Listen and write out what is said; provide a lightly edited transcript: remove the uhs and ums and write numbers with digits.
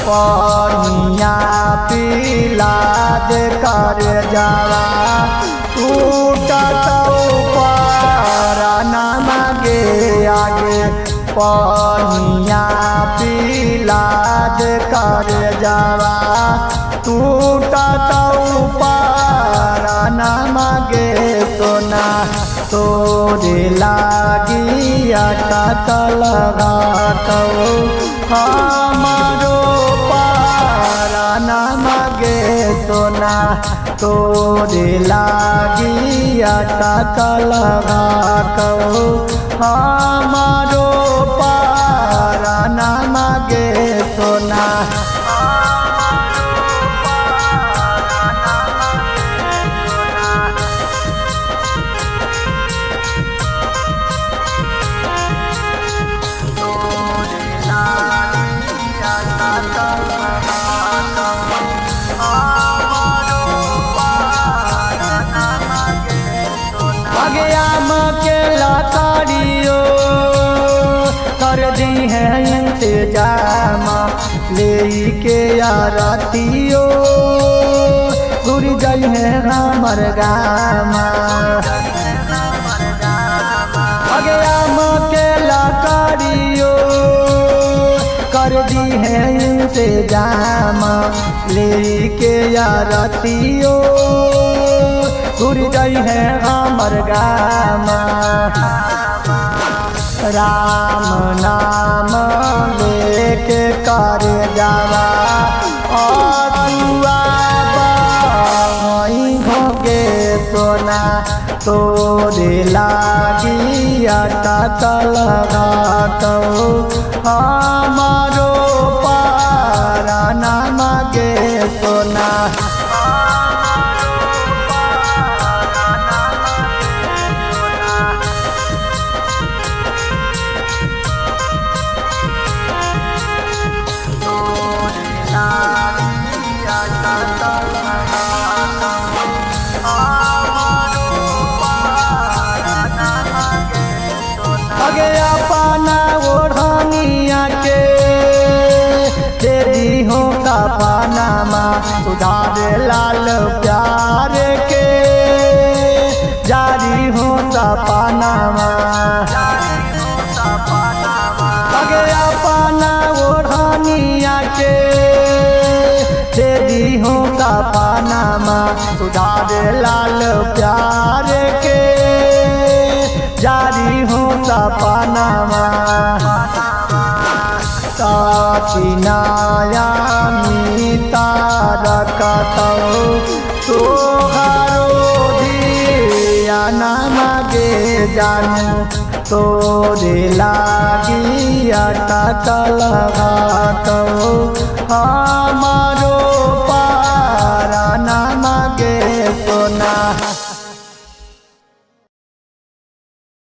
पनिया पिला दे कर जावा टूटत पराना मागे आगे पनिया पिला दे कर जावा टूटत पराना मागे सोना तोरे लागी अटक लगा हमारो पराना मागे सोना तोरे लागी अटक लगा हमारो पराना मागे सोना कर दी है इंतजाम लेके आरतियो घुर जाई है हमर गाम अगे आम के लकड़ियो कर दी है इंतजाम लेके आरतियो घुर जाई है हमर गाम राम नाम लेके कर जावा अरुआ बही भोगे सोना तोरे लागी अटक लगा हमारो पराना मागे सोना अगे अपना ओढ़निया के दे दी हो का पानामा सुधार लाल प्यार के जारी हो सपनामा अगे अपना ओढ़निया के दे दी हो का पानामा सुधार लाल प्यार के जारी हो सपनामा साचिनाया मीता रखतौ तोहारो धिया ना मागे जानू तोरे लागी अटक लगा हमारो